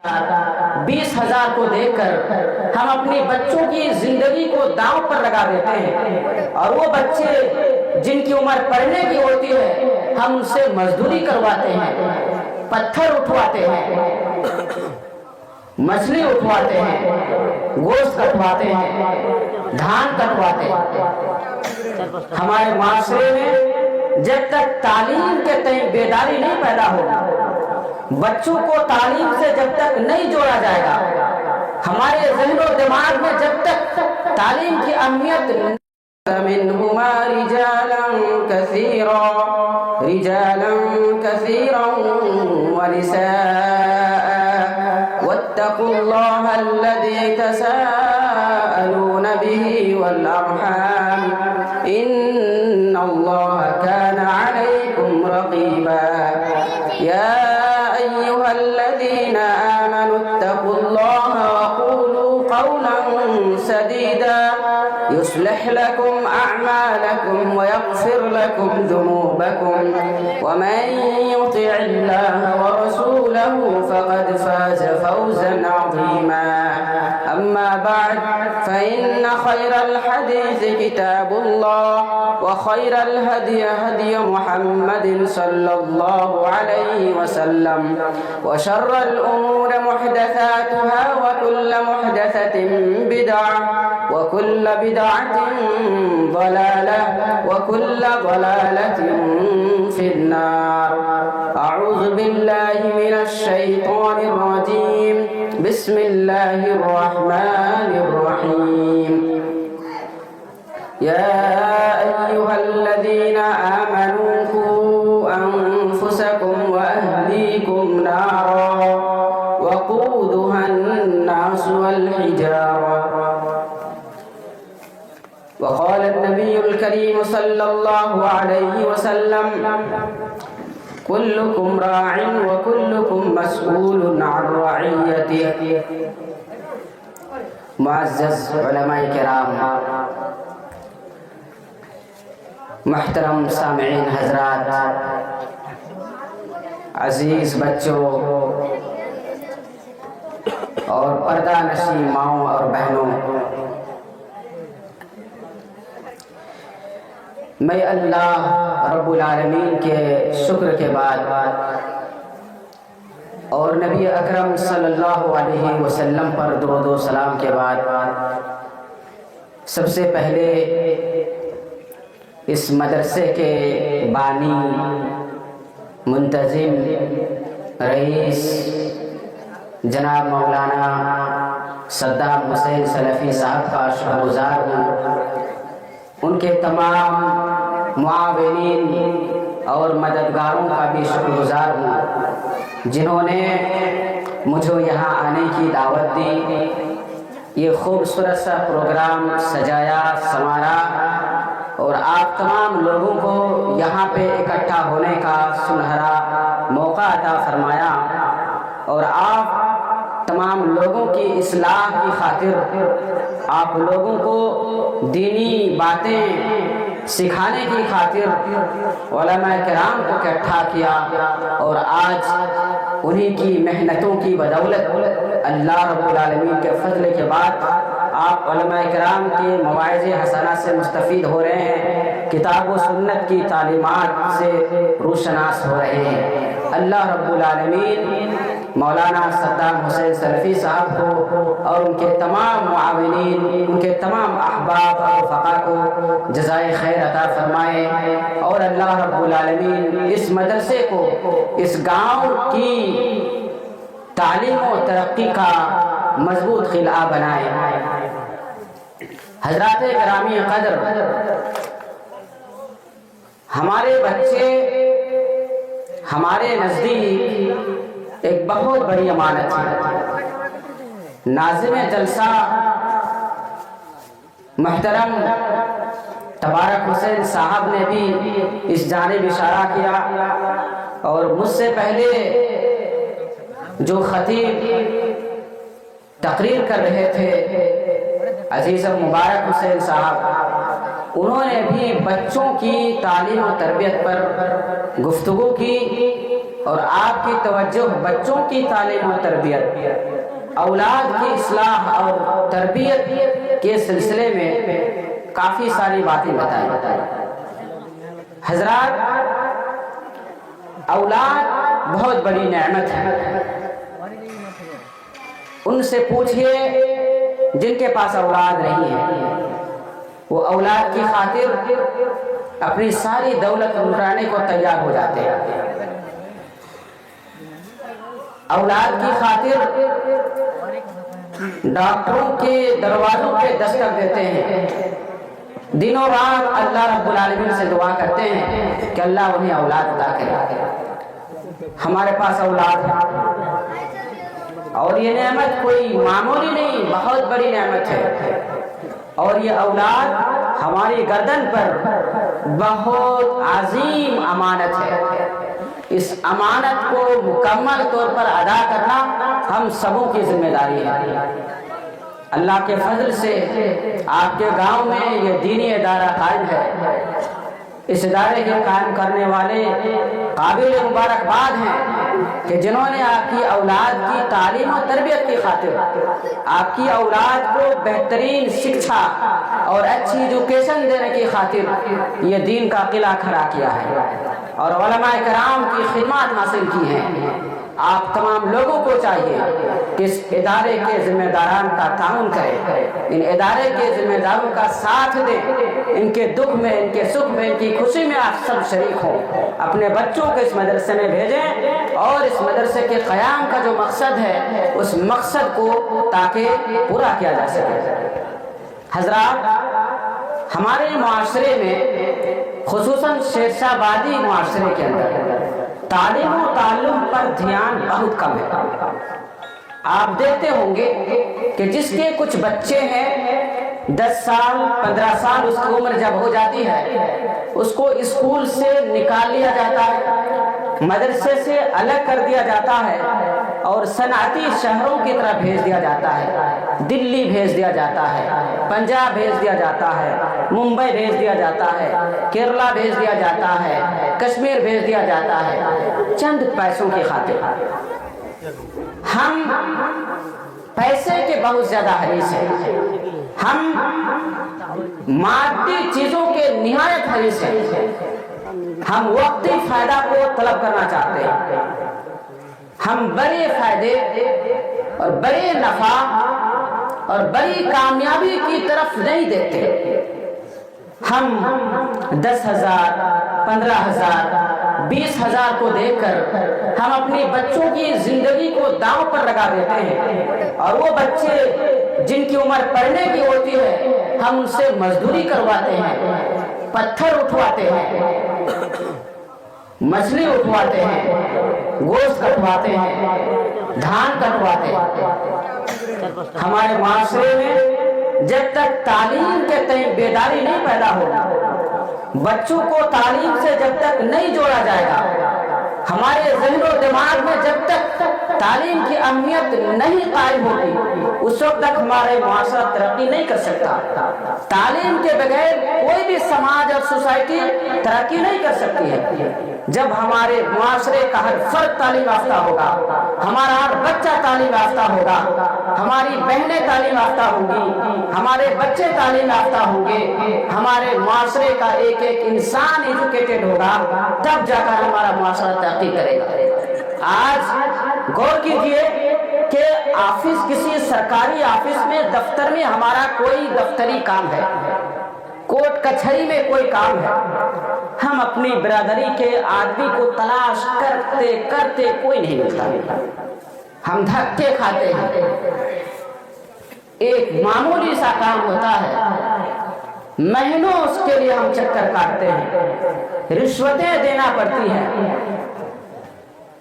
20,000 کو دیکھ کر ہم اپنی بچوں کی زندگی کو داؤ پر لگا دیتے ہیں، اور وہ بچے جن کی عمر پڑھنے کی ہوتی ہے ہم ان سے مزدوری کرواتے ہیں، پتھر اٹھواتے ہیں، مچھلی اٹھواتے ہیں، گوشت کٹواتے ہیں، دھان کٹواتے ہیں۔ ہمارے معاشرے میں جب تک تعلیم کے تئیں بیداری نہیں پیدا ہوگی، بچوں کو تعلیم سے جب تک نہیں جوڑا جائے گا، ہمارے ذہن و دماغ میں جب تک تعلیم کی اہمیت منهما رجالا كثيرا ونساء واتقوا الله الذي تساءلون به والأرحام إن الله كان عليكم رقيبا يا أيها الذين آمنوا اتقوا الله وقولوا قولا سديدا يصلح لكم أعمالكم ويغفر لكم ذنوبكم ومن يطع الله ورسوله فقد فاز فوزا عظيما أما بعد فإن خير الحديث كتاب الله وخير الهدي هدي محمد صلى الله عليه وسلم وشر الأمور محدثاتها وكل محدثة بدعة وكل بدعة ضلالة وكل ضلالة في النار أعوذ بالله من الشيطان الرجيم بسم الله الرحمن الرحيم يا أيها الذين آمنوا قوا أنفسكم وأهليكم نارا وقودها الناس والحجارة وقال النبي الكريم صلى الله عليه وسلم كلكم راع وكلكم مسؤول عن رعيته۔ معزز علماء کرام، محترم سامعین حضرات، عزیز بچوں اور پردہ نشین ماؤں اور بہنوں، میں اللہ رب العالمین کے شکر کے بعد اور نبی اکرم صلی اللہ علیہ وسلم پر درود و سلام کے بعد سب سے پہلے اس مدرسے کے بانی، منتظم، رئیس جناب مولانا صدام حسین سلفی صاحب کا شکر گزار ہوں، ان کے تمام معاونین اور مددگاروں کا بھی شکر گزار ہوں جنہوں نے مجھے یہاں آنے کی دعوت دی، یہ خوبصورت سا پروگرام سجایا سنوارا اور آپ تمام لوگوں کو یہاں پہ اکٹھا ہونے کا سنہرا موقع عطا فرمایا، اور آپ تمام لوگوں کی اصلاح کی خاطر آپ لوگوں کو دینی باتیں سکھانے کی خاطر علماء کرام کو اکٹھا کیا، اور آج انہی کی محنتوں کی بدولت اللہ رب العالمین کے فضل کے بعد آپ علماء کرام کے مواعظ حسنہ سے مستفید ہو رہے ہیں، کتاب و سنت کی تعلیمات سے روشناس ہو رہے ہیں۔ اللہ رب العالمین مولانا صدام حسین سلفی صاحب کو اور ان کے تمام معاونین، ان کے تمام احباب اور رفقا کو جزائے خیر عطا فرمائے، اور اللہ رب العالمین اس مدرسے کو، اس گاؤں کی تعلیم و ترقی کا مضبوط خلعہ بنائے۔ حضرات گرامی قدر، ہمارے بچے ہمارے نزدیک ایک بہت بڑی امانت ہے۔ ناظم جلسہ محترم تبارک حسین صاحب نے بھی اس جانب اشارہ کیا، اور مجھ سے پہلے جو خطیب تقریر کر رہے تھے عزیز مبارک حسین صاحب، انہوں نے بھی بچوں کی تعلیم و تربیت پر گفتگو کی، اور آپ کی توجہ بچوں کی تعلیم و تربیت، اولاد کی اصلاح اور تربیت کے سلسلے میں کافی ساری باتیں بتائیں۔ حضرات، اولاد بہت بڑی نعمت ہے۔ ان سے پوچھئے جن کے پاس اولاد نہیں ہے، وہ اولاد کی خاطر اپنی ساری دولت لٹانے کو تیار ہو جاتے ہیں، اولاد کی خاطر ڈاکٹروں کے دروازوں پہ دستک دیتے ہیں، دنوں رات اللہ رب العالمین سے دعا کرتے ہیں کہ اللہ انہیں اولاد عطا کرے۔ ہمارے پاس اولاد ہے، اور یہ نعمت کوئی معمولی نہیں، بہت بڑی نعمت ہے، اور یہ اولاد ہماری گردن پر بہت عظیم امانت ہے۔ اس امانت کو مکمل طور پر ادا کرنا ہم سبوں کی ذمہ داری ہے۔ اللہ کے فضل سے آپ کے گاؤں میں یہ دینی ادارہ قائم ہے۔ اس ادارے کے قائم کرنے والے قابل مبارکباد ہیں کہ جنہوں نے آپ کی اولاد کی تعلیم و تربیت کی خاطر، آپ کی اولاد کو بہترین شکشا اور اچھی ایجوکیشن دینے کی خاطر یہ دین کا قلعہ کھڑا کیا ہے اور علماء کرام کی خدمات حاصل کی ہیں۔ آپ تمام لوگوں کو چاہیے کہ اس ادارے کے ذمہ داران کا تعاون کریں، ان ادارے کے ذمہ داروں کا ساتھ دیں، ان کے دکھ میں، ان کے سکھ میں، ان کی خوشی میں آپ سب شریک ہوں۔ اپنے بچوں کو اس مدرسے میں بھیجیں اور اس مدرسے کے قیام کا جو مقصد ہے اس مقصد کو تاکہ پورا کیا جا سکے۔ حضرات، ہمارے معاشرے میں خصوصاً شیرشاہ آبادی معاشرے کے اندر تعلیم و تعلم پر دھیان بہت کم ہے۔ آپ دیکھتے ہوں گے کہ جس کے کچھ بچے ہیں 10 سال 15 سال اس کی عمر جب ہو جاتی ہے، اس کو اسکول سے نکال لیا جاتا ہے، مدرسے سے الگ کر دیا جاتا ہے اور صنعتی شہروں کی طرف بھیج دیا جاتا ہے، دلی بھیج دیا جاتا ہے، پنجاب بھیج دیا جاتا ہے، ممبئی بھیج دیا جاتا ہے، کیرلا بھیج دیا جاتا ہے، کشمیر بھیج دیا جاتا ہے، چند پیسوں کی خاطر۔ ہم پیسے کے بہت زیادہ حریص ہیں، ہم مادی چیزوں کے نہایت حریص ہیں، ہم وقتی فائدہ کو طلب کرنا چاہتے ہیں، ہم بڑے فائدے اور بڑے نفع اور بڑی کامیابی کی طرف نہیں دیکھتے۔ ہم 10,000 15,000 20,000 کو دیکھ کر ہم اپنی بچوں کی زندگی کو داؤں پر لگا دیتے ہیں، اور وہ بچے جن کی عمر پڑھنے کی ہوتی ہے ہم ان سے مزدوری کرواتے ہیں، پتھر اٹھواتے ہیں، مچھلی اٹھواتے ہیں، گوشت کٹواتے ہیں، دھان کٹواتے ہیں۔ ہمارے معاشرے میں جب تک تعلیم کے تئیں بیداری نہیں پیدا ہوگی، بچوں کو تعلیم سے جب تک نہیں جوڑا جائے گا، ہمارے ذہن و دماغ میں جب تک تعلیم کی اہمیت نہیں قائم ہوگی، اس وقت تک ہمارے معاشرہ ترقی نہیں کر سکتا۔ تعلیم کے بغیر کوئی بھی سماج اور سوسائٹی ترقی نہیں کر سکتی ہے۔ جب ہمارے معاشرے کا ہر فرد تعلیم یافتہ ہوگا، ہمارا ہر بچہ تعلیم یافتہ ہوگا، ہماری بہنیں تعلیم یافتہ ہوں گی، ہمارے بچے تعلیم یافتہ ہوں گے، ہمارے معاشرے کا ایک ایک انسان ایجوکیٹڈ ہوگا، تب جا کر ہمارا معاشرہ ترقی کرے گا۔ آج غور کیجئے کہ آفس، کسی سرکاری آفس میں، دفتر میں ہمارا کوئی دفتری کام ہے، کورٹ کچہری میں کوئی کام ہے، ہم اپنی برادری کے آدمی کو تلاش کرتے کرتے کوئی نہیں ملتا، ہم دھکے کھاتے ہیں۔ ایک معمولی سا کام ہوتا ہے، مہینوں اس کے لیے ہم چکر کاٹتے ہیں، رشوتیں دینا پڑتی ہیں۔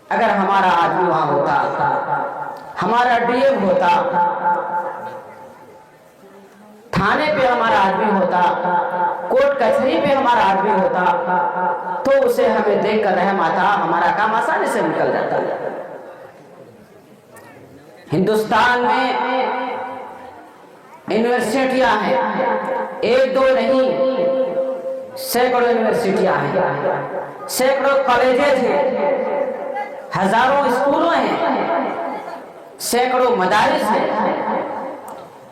اگر ہمارا آدمی وہاں ہوتا، ہمارا ڈی ایم ہوتا، تھانے پہ ہمارا آدمی ہوتا، کورٹ کچہری پہ ہمارا آدمی ہوتا، تو اسے ہمیں دیکھ کر رحم آتا، ہمارا کام آسانی سے نکل جاتا۔ ہندوستان میں یونیورسٹیاں ہیں، ایک دو نہیں، سینکڑوں یونیورسٹیاں ہیں، سینکڑوں کالجز ہیں، ہزاروں اسکولوں ہیں، سینکڑوں مدارس ہیں،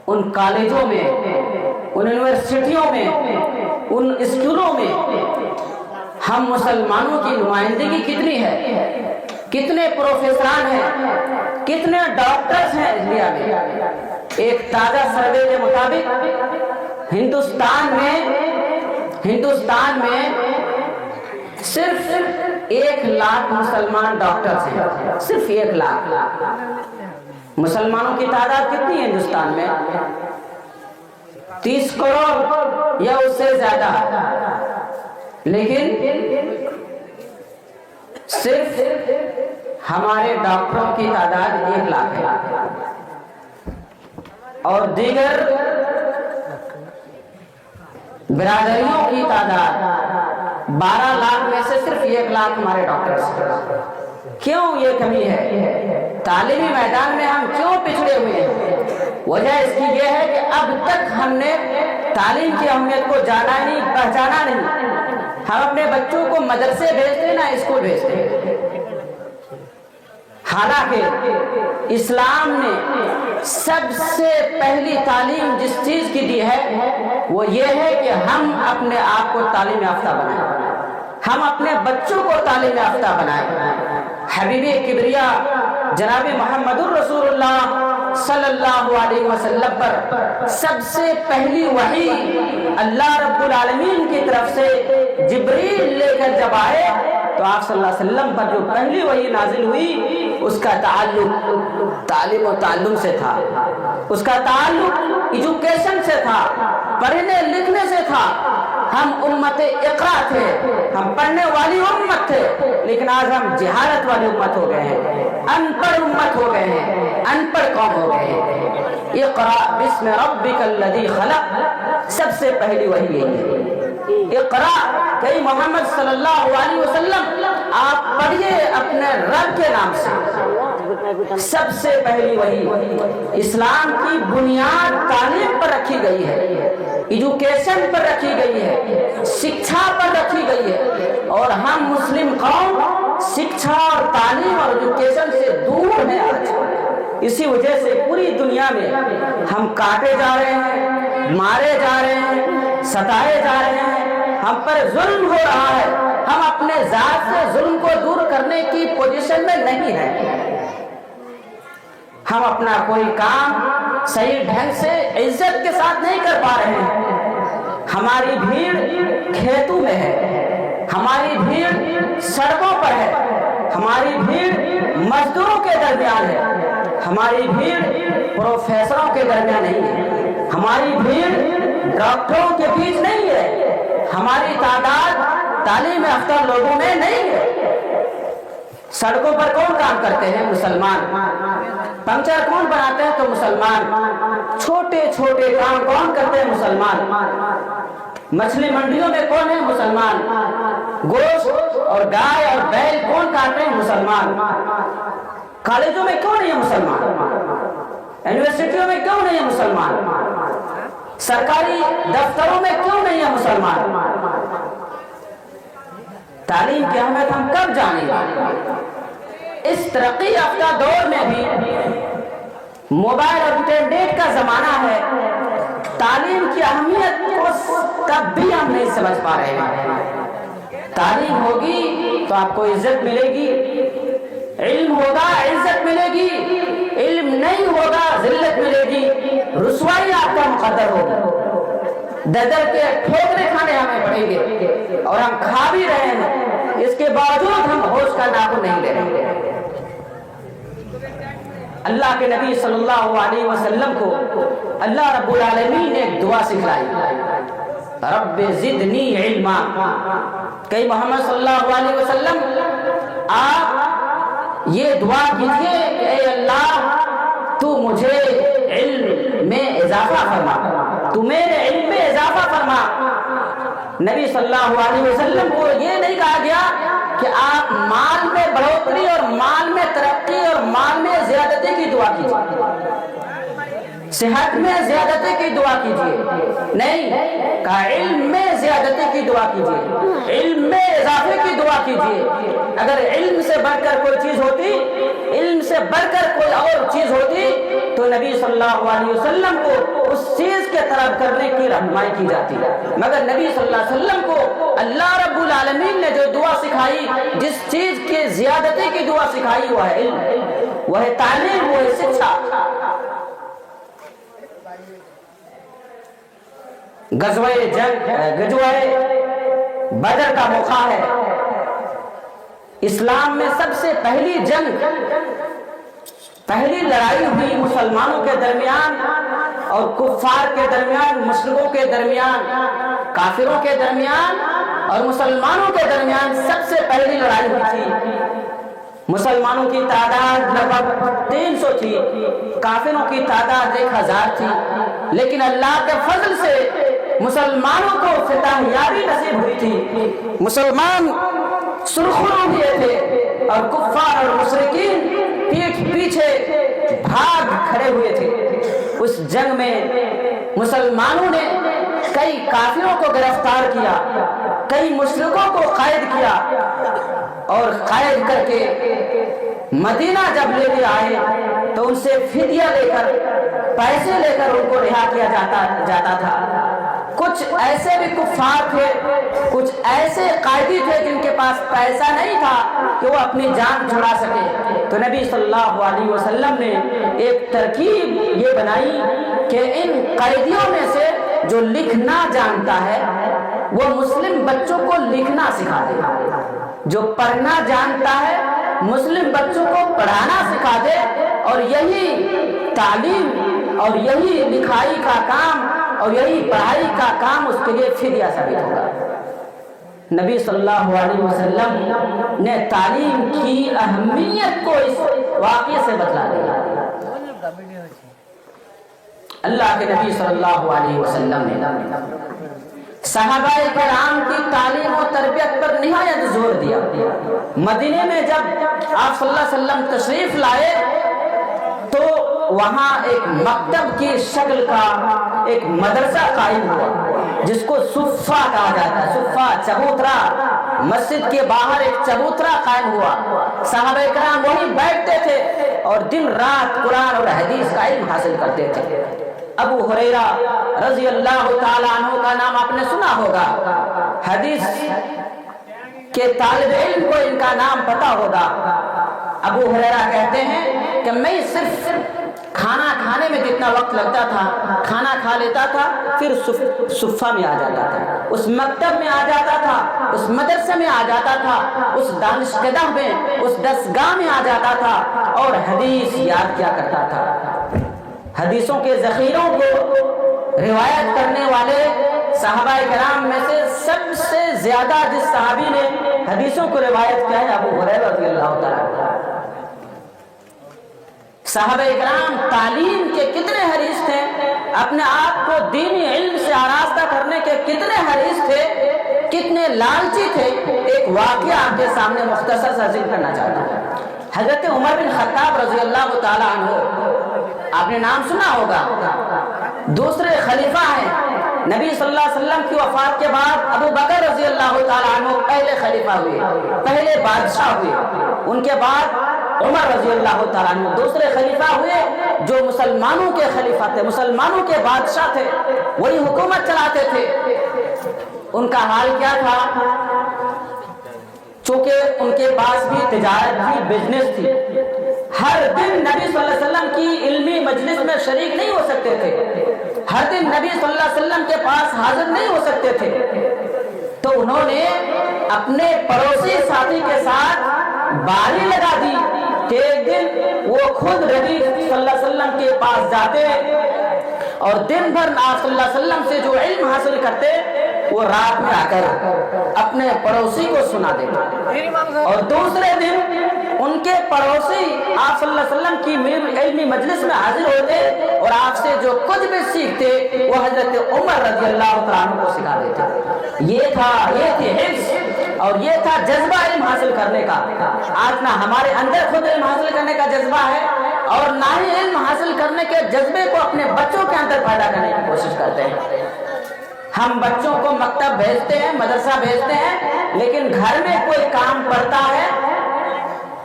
ان کالجوں میں، ان یونیورسٹیوں میں، ان اسکولوں میں ہم مسلمانوں کی نمائندگی کتنی ہے؟ کتنے پروفیسران ہیں، کتنے ڈاکٹرز ہیں انڈیا میں؟ ایک تازہ سروے کے مطابق ہندوستان میں صرف 1,00,000 مسلمان ڈاکٹرز ہیں، صرف 1,00,000۔ مسلمانوں کی تعداد کتنی ہے ہندوستان میں؟ 30 کروڑ یا اس سے زیادہ، لیکن صرف ہمارے ڈاکٹروں کی تعداد 1,00,000 ہے، اور دیگر برادریوں کی تعداد 12,00,000 میں سے صرف 1,00,000 ہمارے ڈاکٹرز ہیں۔ کیوں یہ کمی ہے؟ تعلیمی میدان میں ہم کیوں پچھڑے ہوئے ہیں؟ وجہ اس کی یہ ہے کہ اب تک ہم نے تعلیم کی اہمیت کو جانا نہیں، پہچانا نہیں۔ ہم اپنے بچوں کو مدرسے بھیجتے نہ اسکول بھیجتے، حالانکہ اسلام نے سب سے پہلی تعلیم جس چیز کی دی ہے وہ یہ ہے کہ ہم اپنے آپ کو تعلیم یافتہ بنائیں، ہم اپنے بچوں کو تعلیم یافتہ بنائیں۔ حبیب کبریا جناب محمد الرسول اللہ صلی اللہ علیہ وسلم پر سب سے پہلی وحی اللہ رب العالمین کی طرف سے جبریل لے کر جب آئے تو آپ صلی اللہ علیہ وسلم پر جو پہلی وحی نازل ہوئی اس کا تعلق تعلیم و تعلم سے تھا، اس کا تعلق ایجوکیشن سے تھا، پڑھنے لکھنے سے تھا۔ ہم امت اقرا تھے، ہم پڑھنے والی امت تھے، لیکن آج ہم جہالت والی امت ہو گئے ہیں، ان پڑھ امت ہو گئے ہیں، ان پڑھ قوم ہو گئے ہیں۔ اقرا بسم ربک الذی خلق سب سے پہلی وحی یہی ہے۔ اقرا کہ محمد صلی اللہ علیہ وسلم آپ پڑھیے اپنے رب کے نام سے۔ سب سے پہلی وحی اسلام کی بنیاد تعلیم پر رکھی گئی ہے، ایجوکیشن پر رکھی گئی ہے، شکشا پر رکھی گئی ہے، اور ہم مسلم قوم شکشا اور تعلیم اور ایجوکیشن سے دور ہیں آج۔ اسی وجہ سے پوری دنیا میں ہم کاٹے جا رہے ہیں، مارے جا رہے ہیں، ستائے جا رہے ہیں، ہم پر ظلم ہو رہا ہے۔ ہم اپنے ذات سے ظلم کو دور کرنے کی پوزیشن میں نہیں ہیں۔ ہم اپنا کوئی کام صحیح ڈھنگ سے عزت کے ساتھ نہیں کر پا رہے ہیں۔ ہماری بھیڑ کھیتوں میں ہے، ہماری بھیڑ سڑکوں پر ہے، ہماری بھیڑ مزدوروں کے درمیان ہے، ہماری بھیڑ پروفیسروں کے درمیان نہیں ہے، ہماری بھیڑ ڈاکٹروں کے بیچ نہیں ہے، ہماری تعداد تعلیم یافتہ لوگوں میں نہیں ہے۔ سڑکوں پر کون کام کرتے ہیں؟ مسلمان۔ پنچر کون بناتے ہیں؟ تو مسلمان۔ چھوٹے چھوٹے کام کون کرتے ہیں؟ مسلمان۔ مچھلی منڈیوں میں کون ہے؟ مسلمان۔ گوشت اور گائے اور بیل کون کاٹتے ہیں؟ مسلمان۔ کالجوں میں کیوں نہیں ہے مسلمان؟ یونیورسٹیوں میں کیوں نہیں ہے مسلمان؟ سرکاری دفتروں میں کیوں نہیں ہے مسلمان؟ تعلیم کی اہمیت ہم کب جانیں گے؟ اس ترقی یافتہ دور میں بھی موبائل اور انٹرنیٹ کا زمانہ ہے، تعلیم کی اہمیت کو تب بھی ہم نہیں سمجھ پا رہے ہیں۔ تعلیم ہوگی تو آپ کو عزت ملے گی، علم ہوگا عزت ملے گی، علم نہیں ہوگا ذلت ملے گی، رسوائی آپ کا مقدر ہوگا۔ ددر کے ٹھوکرے کھانے ہمیں پڑیں گے اور ہم کھا بھی رہے ہیں، اس کے باوجود ہم ہوش کا ناخن نہیں لے رہے ہیں۔ اللہ کے نبی صلی اللہ علیہ وسلم کو اللہ رب العالمین نے ایک دعا سکھلائی، رب زدنی علما۔ کہ محمد صلی اللہ علیہ وسلم آپ یہ دعا کیجئے کہ اے اللہ تو مجھے علم میں اضافہ فرما، تو میرے علم میں اضافہ فرما۔ نبی صلی اللہ علیہ وسلم کو یہ نہیں کہا گیا کہ آپ مال میں بڑھوتری اور مال میں ترقی اور مال میں زیادتی کی دعا کیجیے۔ صحت میں زیادتی کی دعا کیجیے، نہیں کہا علم میں زیادتی کی دعا کیجیے، علم میں اضافے کی دعا کیجیے۔ اگر علم سے بڑھ کر کوئی چیز ہوتی، علم سے بڑھ کر کوئی اور چیز ہوتی تو نبی صلی اللہ علیہ وسلم کو اس چیز کے طرف کرنے کی رہنمائی کی جاتی، مگر نبی صلی اللہ علیہ وسلم کو اللہ رب العالمین نے جو دعا سکھائی، جس چیز کی زیادتی کی دعا سکھائی وہ ہے علم، وہ ہے تعلیم، وہ ہے شکشا۔ غزوہ بدر کا موقع ہے، اسلام میں سب سے پہلی جنگ، پہلی لڑائی ہوئی مسلمانوں کے درمیان اور کفار کے درمیان، مشرکوں کے درمیان، کافروں کے درمیان اور مسلمانوں کے درمیان سب سے پہلی لڑائی ہوئی تھی۔ مسلمانوں کی تعداد لگ بھگ 300 تھی، کافروں کی تعداد 1000 تھی، لیکن اللہ کے فضل سے مسلمانوں کو فتح یابی نصیب ہوئی تھی۔ مسلمان سرخرو ہوئے تھے اور کفار اور مشرکین پیٹھ پیچھے بھاگ کھڑے ہوئے تھے۔ اس جنگ میں مسلمانوں نے کئی کافروں کو گرفتار کیا، کئی مشرکوں کو قید کیا، اور قید کر کے مدینہ جب لے کے آئے تو ان سے فدیہ لے کر، پیسے لے کر ان کو رہا کیا جاتا تھا۔ کچھ ایسے بھی کفار تھے، کچھ ایسے قائدی تھے جن کے پاس پیسہ نہیں تھا کہ وہ اپنی جان چھڑا سکے، تو نبی صلی اللہ علیہ وسلم نے ایک ترکیب یہ بنائی کہ ان قیدیوں میں سے جو لکھنا جانتا ہے وہ مسلم بچوں کو لکھنا سکھا دے، جو پڑھنا جانتا ہے مسلم بچوں کو پڑھانا سکھا دے، اور یہی تعلیم اور یہی لکھائی کا کام اور یہی پڑھائی کا کام اس کے لیے فدیہ ثابت ہوگا۔ نبی صلی اللہ علیہ وسلم نے تعلیم کی اہمیت کو اس واقعے سے بتلا دیا۔ اللہ کے نبی صلی اللہ علیہ وسلم نے صحابہ کرام کی تعلیم و تربیت پر نہایت زور دیا۔ مدینے میں جب آپ صلی اللہ علیہ وسلم تشریف لائے تو وہاں ایک مکتب کی شکل کا ایک مدرسہ قائم ہوا جس کو صفہ کہا جاتا ہے، صفہ چبوترا، مسجد کے باہر ایک چبوترا قائم ہوا۔ صحابہ کرام وہیں بیٹھتے تھے اور دن رات قرآن اور حدیث کا علم حاصل کرتے تھے۔ ابو ہریرہ رضی اللہ تعالیٰ عنہ کا نام آپ نے سنا ہوگا، حدیث کے طالب علم کو ان کا نام پتا ہوگا۔ ابو ہریرہ کہتے ہیں کہ میں صرف کھانا کھانے میں جتنا وقت لگتا تھا کھانا کھا لیتا تھا، پھر صفہ میں آ جاتا تھا، اس مکتب میں آ جاتا تھا، اس مدرسے میں آ جاتا تھا، اس دانشکدہ میں، اس دستگاہ میں آ جاتا تھا اور حدیث یاد کیا کرتا تھا۔ حدیثوں کے ذخیروں کو روایت کرنے والے صحابہ کرام میں سے سب سے زیادہ جس صحابی نے حدیثوں کو روایت کیا ہے ابو ہریرہ رضی اللہ تعالیٰ۔ صحابہ کرام تعلیم کے کتنے حریص تھے، اپنے آپ کو دینی علم سے آراستہ کرنے کے کتنے حریص تھے، کتنے لالچی تھے۔ ایک واقعہ آپ کے سامنے مختصر سا ذکر کرنا چاہتا ہوں۔ حضرت عمر بن خطاب رضی اللہ تعالیٰ عنہ، آپ نے نام سنا ہوگا، دوسرے خلیفہ ہیں۔ نبی صلی اللہ علیہ وسلم کی وفات کے بعد ابو بکر رضی اللہ تعالیٰ عنہ پہلے خلیفہ ہوئے، پہلے بادشاہ ہوئے، ان کے بعد عمر رضی اللہ تعالیٰ عنہ دوسرے خلیفہ ہوئے جو مسلمانوں کے خلیفہ تھے، مسلمانوں کے بادشاہ تھے، وہی حکومت چلاتے تھے۔ ان کا حال کیا تھا؟ چونکہ ان کے پاس بھی تجارت تھی، بزنس تھی، ہر دن نبی صلی اللہ علیہ وسلم کی علمی مجلس میں شریک نہیں ہو سکتے تھے، ہر دن نبی صلی اللہ علیہ وسلم کے پاس حاضر نہیں ہو سکتے تھے، تو انہوں نے اپنے پڑوسی ساتھی کے ساتھ باری لگا دی کہ ایک دن وہ خود نبی صلی اللہ علیہ وسلم کے پاس جاتے اور دن بھر آپ صلی اللہ علیہ وسلم سے جو علم حاصل کرتے وہ رات میں آ کر اپنے پڑوسی کو سنا دیتے، اور دوسرے دن ان کے پڑوسی آپ صلی اللہ علیہ وسلم کی علمی مجلس میں حاضر ہوتے اور آپ سے جو کچھ بھی سیکھتے وہ حضرت عمر رضی اللہ تعالیٰ عنہ کو سکھا دیتے۔ یہ تھی حفظ اور یہ تھا جذبہ علم حاصل کرنے کا۔ آج نہ ہمارے اندر خود علم حاصل کرنے کا جذبہ ہے اور نہ ہی علم حاصل کرنے کرنے کے جذبے کو اپنے بچوں کے اندر پیدا کرنے کی کوشش کرتے ہیں۔ ہم بچوں کو مکتب بھیجتے ہیں، مدرسہ بھیجتے ہیں، لیکن گھر میں کوئی کام پڑتا ہے،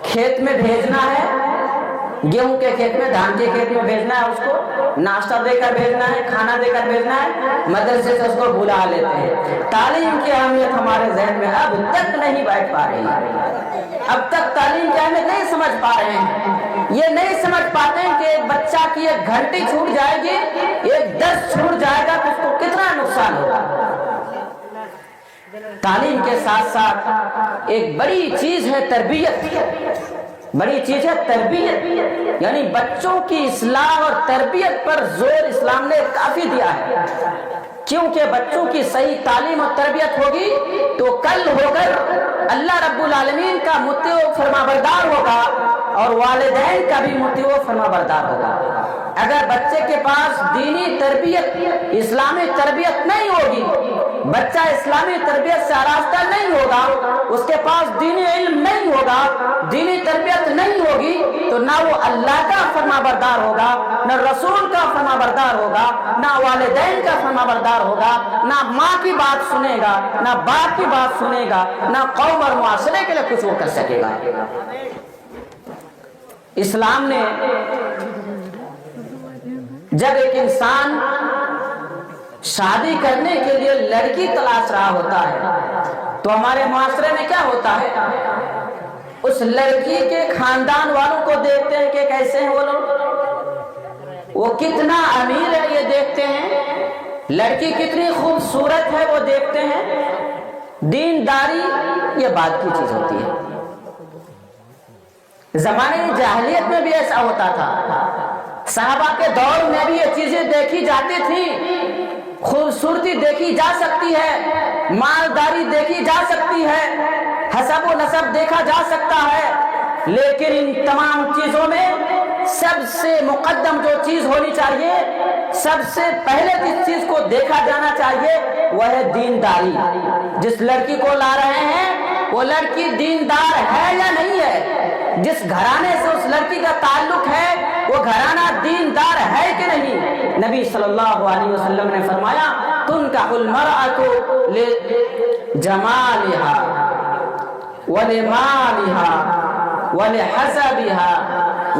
کھیت میں بھیجنا ہے، گیہوں کے کھیت میں، دھان کے کھیت میں بھیجنا ہے، اس کو ناشتہ دے کر بھیجنا ہے، کھانا دے کر بھیجنا ہے، مدرسے سے اس کو بلا لیتے ہیں۔ تعلیم کی اہمیت ہمارے ذہن میں اب تک نہیں بیٹھ پا رہی ہے، اب تک تعلیم کی اہمیت نہیں سمجھ پا رہے ہیں۔ یہ نہیں سمجھ پاتے ہیں کہ ایک بچہ کی ایک گھنٹی چھوٹ جائے گی، ایک درس چھوٹ جائے گا تو اس کو کتنا نقصان ہوگا۔ تعلیم کے ساتھ ساتھ ایک بڑی چیز ہے تربیت، بڑی چیز ہے تربیت، یعنی بچوں کی اصلاح اور تربیت پر زور اسلام نے کافی دیا ہے، کیونکہ بچوں کی صحیح تعلیم اور تربیت ہوگی تو کل ہو کر اللہ رب العالمین کا مطیع و فرما بردار ہوگا اور والدین کا بھی مطیع و فرما بردار ہوگا۔ اگر بچے کے پاس دینی تربیت، اسلامی تربیت نہیں ہوگی، بچہ اسلامی تربیت سے آراستہ نہیں ہوگا، اس کے پاس دینی علم نہیں ہوگا، دینی تربیت نہیں ہوگی، تو نہ وہ اللہ کا فرما بردار ہوگا، نہ رسول کا فرما بردار ہوگا، نہ والدین کا فرما بردار ہوگا، نہ ماں کی بات سنے گا، نہ باپ کی بات سنے گا، نہ قوم اور معاشرے کے لیے کچھ وہ کر سکے گا۔ اسلام نے جب ایک انسان شادی کرنے کے لیے لڑکی تلاش رہا ہوتا ہے تو ہمارے معاشرے میں کیا ہوتا ہے؟ اس لڑکی کے خاندان والوں کو دیکھتے ہیں کہ کیسے ہیں وہ لوگ، وہ کتنا امیر ہے یہ دیکھتے ہیں، لڑکی کتنی خوبصورت ہے وہ دیکھتے ہیں۔ دینداری یہ بات کی چیز ہوتی ہے۔ زمانے جاہلیت میں بھی ایسا ہوتا تھا، صحابہ کے دور میں بھی یہ چیزیں دیکھی جاتی تھی، خوبصورتی دیکھی جا سکتی ہے، مالداری دیکھی جا سکتی ہے، حسب و نسب دیکھا جا سکتا ہے، لیکن ان تمام چیزوں میں سب سے مقدم جو چیز ہونی چاہیے، سب سے پہلے جس چیز کو دیکھا جانا چاہیے وہ ہے دینداری۔ جس لڑکی کو لا رہے ہیں وہ لڑکی دیندار ہے یا نہیں ہے، جس گھرانے سے اس لڑکی کا تعلق ہے وہ گھرانہ دیندار ہے کہ نہیں۔ نبی صلی اللہ علیہ وسلم نے فرمایا تنکح المرأة لجمالها ولمالها ولحسبها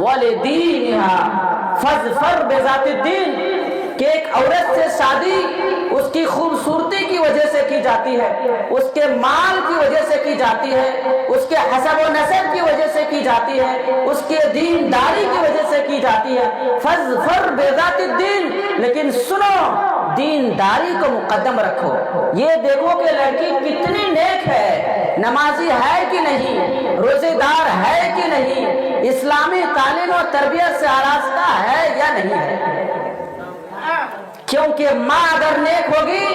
ولدینها فاظفر بذات الدین، کہ ایک عورت سے شادی اس کی خوبصورتی کی وجہ سے کی جاتی ہے، اس کے مال کی وجہ سے کی جاتی ہے، اس کے حسب و نسب کی وجہ سے کی جاتی ہے، اس کے دینداری کی وجہ سے کی جاتی ہے۔ فاظفر بذات الدین، لیکن سنو دینداری کو مقدم رکھو، یہ دیکھو کہ لڑکی کتنی نیک ہے، نمازی ہے کہ نہیں، روزے دار ہے کہ نہیں، اسلامی تعلیم و تربیت سے آراستہ ہے یا نہیں ہے۔ کیونکہ ماں اگر نیک ہوگی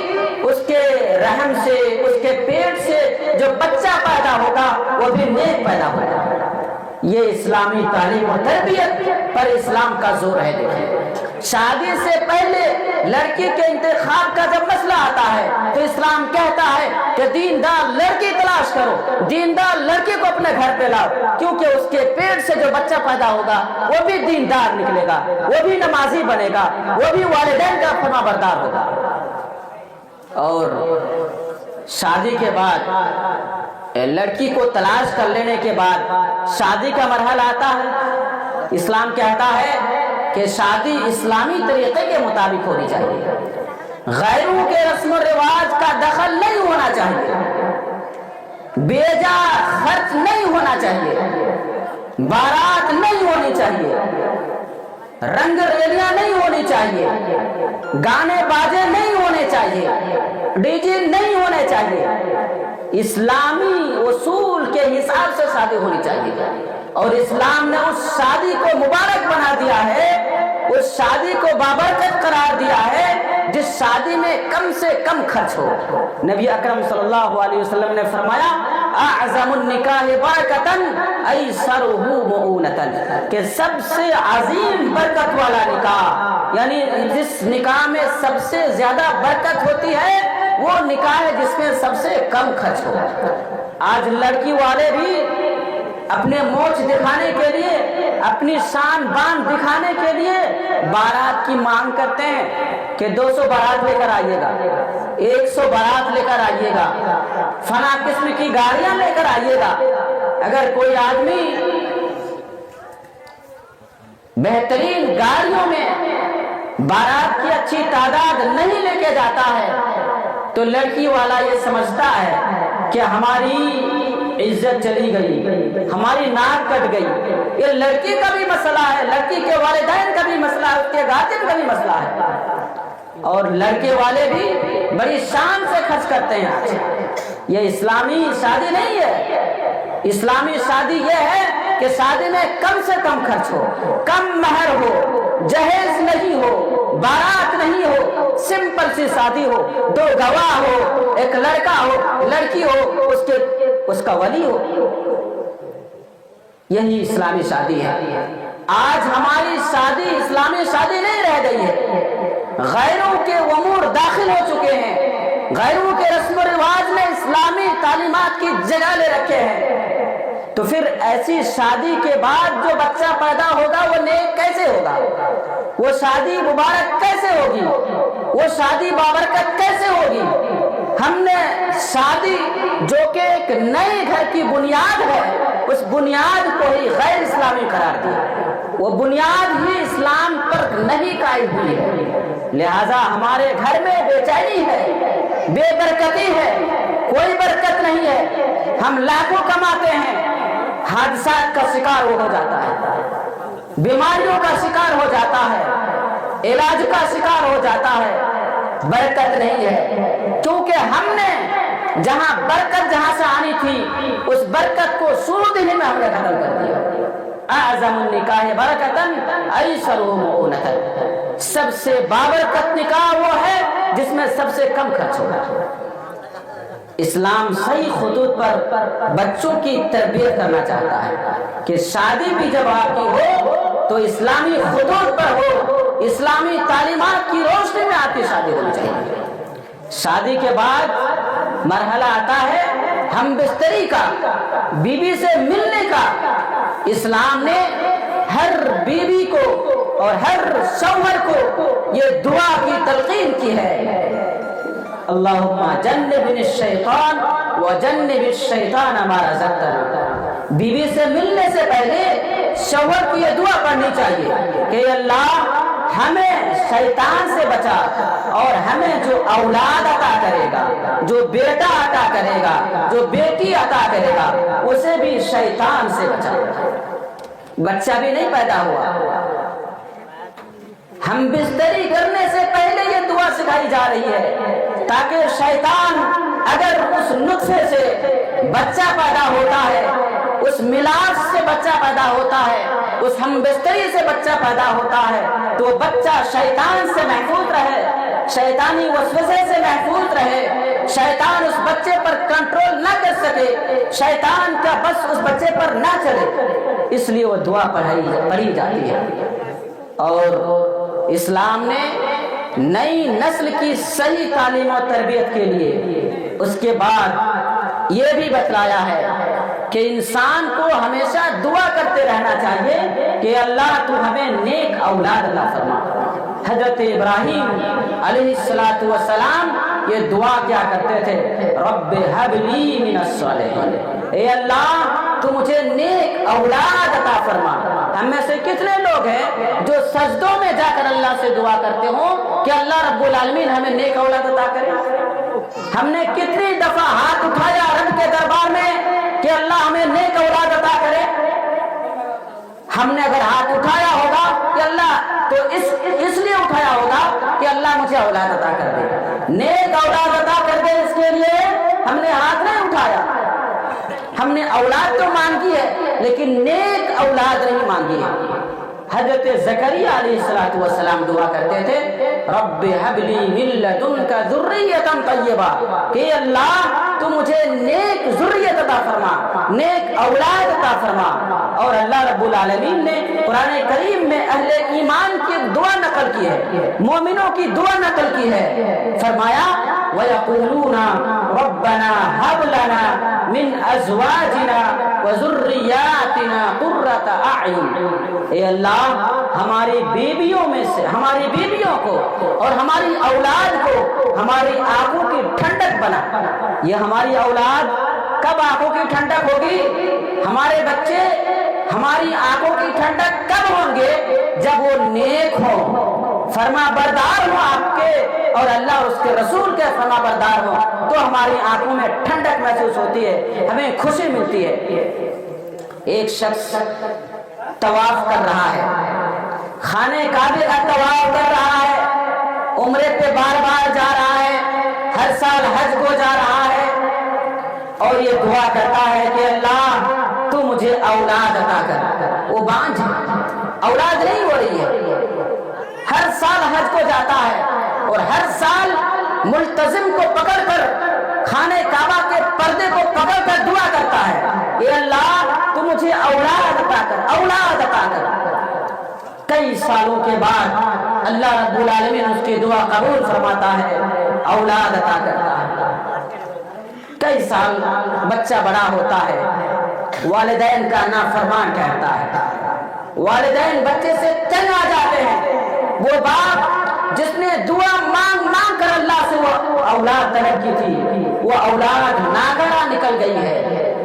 اس کے رحم سے، اس کے پیٹ سے جو بچہ پیدا ہوگا وہ بھی نیک پیدا ہوگا۔ یہ اسلامی تعلیم و تربیت پر اسلام کا زور ہے۔ دیکھیں شادی سے پہلے لڑکی کے انتخاب کا جب مسئلہ آتا ہے تو اسلام کہتا ہے کہ دیندار لڑکی تلاش کرو، دیندار لڑکی کو اپنے گھر پہ لاؤ، کیونکہ اس کے پیٹ سے جو بچہ پیدا ہوگا وہ بھی دیندار نکلے گا، وہ بھی نمازی بنے گا، وہ بھی والدین کا فرما بردار ہوگا۔ اور شادی کے بعد لڑکی کو تلاش کر لینے کے بعد شادی کا مرحلہ آتا ہے۔ اسلام کہتا ہے کہ شادی اسلامی طریقے کے مطابق ہونی چاہیے، غیروں کے رسم و رواج کا دخل نہیں ہونا چاہیے، بیجا خرچ نہیں ہونا چاہیے، بارات نہیں ہونی چاہیے، رنگ ریلیاں نہیں ہونی چاہیے، گانے باجے نہیں ہونے چاہیے، ڈی جے نہیں ہونے چاہیے، اسلامی اصول کے حساب سے شادی ہونی چاہیے۔ اور اسلام نے اس شادی کو مبارک بنا دیا ہے، اس شادی کو بابرکت قرار دیا ہے جس شادی میں کم سے کم خرچ ہو۔ نبی اکرم صلی اللہ علیہ وسلم نے فرمایا اعظم النکاح برکتاً ایسرہ مؤونتاً، کہ سب سے عظیم برکت والا نکاح، یعنی جس نکاح میں سب سے زیادہ برکت ہوتی ہے وہ نکاح ہے جس میں سب سے کم خرچ ہو۔ آج لڑکی والے بھی اپنے موچ دکھانے کے لیے، اپنی شان بان دکھانے کے لیے بارات کی مانگ کرتے ہیں کہ 200 بارات لے کر آئیے گا، 100 بارات لے کر آئیے گا، فلاں قسم کی گاڑیاں لے کر آئیے گا۔ اگر کوئی آدمی بہترین گاڑیوں میں بارات کی اچھی تعداد نہیں لے کے جاتا ہے تو لڑکی والا یہ سمجھتا ہے کہ ہماری عزت چلی گئی، ہماری ناک کٹ گئی۔ یہ لڑکی کا بھی مسئلہ ہے، لڑکی کے والدین کا بھی مسئلہ ہے، اس کے گارجین کا بھی مسئلہ ہے، اور لڑکے والے بھی بڑی شان سے خرچ کرتے ہیں۔ یہ اسلامی شادی نہیں ہے۔ اسلامی شادی یہ ہے کہ شادی میں کم سے کم خرچ ہو، کم مہر ہو، جہیز نہیں ہو، بارات نہیں ہو، سمپل سی شادی ہو، 2 گواہ ہو، ایک لڑکا ہو، لڑکی ہو، اس کا ولی ہو۔ یہی اسلامی شادی ہے۔ آج ہماری شادی اسلامی شادی نہیں رہ گئی ہے، غیروں کے امور داخل ہو چکے ہیں، غیروں کے رسم و رواج میں اسلامی تعلیمات کی جگہ لے رکھے ہیں۔ تو پھر ایسی شادی کے بعد جو بچہ پیدا ہوگا وہ نیک کیسے ہوگا؟ وہ شادی مبارک کیسے ہوگی؟ وہ شادی بابرکت کیسے ہوگی؟ ہم نے شادی جو کہ ایک نئے گھر کی بنیاد ہے، اس بنیاد کو ہی غیر اسلامی قرار دیا۔ وہ بنیاد ہی اسلام پر نہیں قائم ہوئی ہے، لہذا ہمارے گھر میں بے چینی ہے، بے برکتی ہے، کوئی برکت نہیں ہے۔ ہم لاکھوں کماتے ہیں، حادثات کا شکار ہو جاتا ہے، بیماریوں کا شکار ہو جاتا ہے، علاج کا شکار ہو جاتا ہے، برکت نہیں ہے، کیونکہ ہم نے جہاں برکت جہاں سے آنی تھی اس برکت کو شروع دن میں ہم نے ختم کر دیا۔ اعظم النکاح برکتاً ایسرہ مؤونۃ، سب سے بابرکت نکاح وہ ہے جس میں سب سے کم خرچ ہوگا۔ اسلام صحیح خطوط پر بچوں کی تربیت کرنا چاہتا ہے کہ شادی بھی جب آپ کی ہو تو اسلامی خطوط پر ہو، اسلامی تعلیمات کی روشنی میں آپ کی شادی ہونی چاہیے۔ شادی کے بعد مرحلہ آتا ہے ہم بستری کا، بیوی سے ملنے کا۔ اسلام نے ہر بیوی کو اور ہر شوہر کو یہ دعا کی تلقین کی ہے، اللہم جنبنا الشیطان وجنب الشیطان ما رزقتنا۔ بیوی سے ملنے سے پہلے شوہر کی یہ دعا پڑھنی چاہیے کہ اللہ ہمیں شیطان سے بچا، اور ہمیں جو اولاد عطا کرے گا، جو بیٹا عطا کرے گا، جو بیٹی عطا کرے گا، اسے بھی شیطان سے بچا۔ بچہ بھی نہیں پیدا ہوا، ہم بستری کرنے سے پہلے یہ دعا سکھائی جا رہی ہے تاکہ شیطان اگر اس نطفے سے بچہ پیدا ہوتا ہے، اس ملاپ سے بچہ پیدا ہوتا ہے، اس ہم بستری سے بچہ پیدا ہوتا ہے، تو بچہ شیطان سے محفوظ رہے، شیطانی وسوسے سے محفوظ رہے، شیطان اس بچے پر کنٹرول نہ کر سکے، شیطان کا بس اس بچے پر نہ چلے، اس لیے وہ دعا پڑھی جاتی ہے۔ اور اسلام نے نئی نسل کی صحیح تعلیم و تربیت کے لیے اس کے بعد یہ بھی بتلایا ہے کہ انسان کو ہمیشہ دعا کرتے رہنا چاہیے کہ اللہ تو ہمیں نیک اولاد عطا فرما۔ حضرت ابراہیم علیہ السلام یہ دعا کیا کرتے تھے، رب ہب لی من الصالحین، اے اللہ تو مجھے نیک اولاد عطا فرما۔ ہم میں سے کتنے لوگ ہیں جو سجدوں میں جا کر اللہ سے دعا کرتے ہوں کہ اللہ رب العالمین ہمیں نیک اولاد عطا کرے؟ ہم نے کتنی دفعہ ہاتھ اٹھایا رب کے دربار میں کہ اللہ ہمیں نیک اولاد عطا کرے؟ ہم نے اگر ہاتھ اٹھایا ہوگا کہ اللہ تو اس لیے اٹھایا ہوگا کہ اللہ مجھے اولاد عطا کر دے، نیک اولاد عطا کر دے، اس کے لیے ہم نے ہاتھ نہیں اٹھایا۔ ہم نے اولاد تو مانگی ہے لیکن نیک اولاد نہیں مانگی ہے۔ حضرت زکریا علیہ السلام دعا کرتے تھے، رب ہب لی من لدنک ذریۃ طیبہ، کہ اللہ تو مجھے نیک ذریت عطا فرما، نیک اولاد عطا فرما۔ اور اللہ رب العالمین نے قرآن کریم میں اہل ایمان کی دعا نقل کی ہے، مومنوں کی دعا نقل کی ہے، فرمایا وَيَقُولُونَ رَبَّنَا هَبْ لَنَا مِنْ أَزْوَاجِنَا وَذُرِّيَّاتِنَا قُرَّةَ أَعْيُنٍ۔ اے اللہ ہماری بیویوں میں سے، ہماری بیویوں کو اور ہماری اولاد کو ہماری آنکھوں کی ٹھنڈک بنا۔ یہ ہماری اولاد کب آنکھوں کی ٹھنڈک ہوگی؟ ہمارے بچے ہماری آنکھوں کی ٹھنڈک کب ہوں گے؟ جب وہ نیک ہوں، فرما بردار ہوں آپ کے اور اللہ اور اس کے رسول کے فرما بردار ہوں، تو ہماری آنکھوں میں ٹھنڈک محسوس ہوتی ہے، ہمیں خوشی ملتی ہے۔ ایک شخص طواف کر رہا ہے، خانے کعبے کا طواف کر رہا ہے، عمرے پہ بار بار جا رہا ہے، ہر سال حج کو جا رہا ہے اور یہ دعا کرتا ہے کہ اللہ تو مجھے اولاد عطا کر۔ وہ بانجھ اولاد نہیں ہو رہی ہے، ہر سال حج کو جاتا ہے اور ہر سال ملتزم کو پکڑ کر خانے کعبہ کے پردے کو پکڑ کر دعا کرتا ہے، اے اللہ تو مجھے اولاد عطا کر، اولاد عطا کر۔ کئی سالوں کے بعد اللہ رب العالمین اس کی دعا قبول فرماتا ہے، اولاد عطا کرتا ہے۔ کئی سال بچہ بڑا ہوتا ہے، والدین کا نافرمان ٹھہرتا ہے، والدین بچے سے تنگ آ جاتے ہیں۔ وہ باپ جس نے دعا مانگ مانگ کر اللہ سے وہ اولاد طلب کی تھی، وہ اولاد ناگہاں نکل گئی ہے،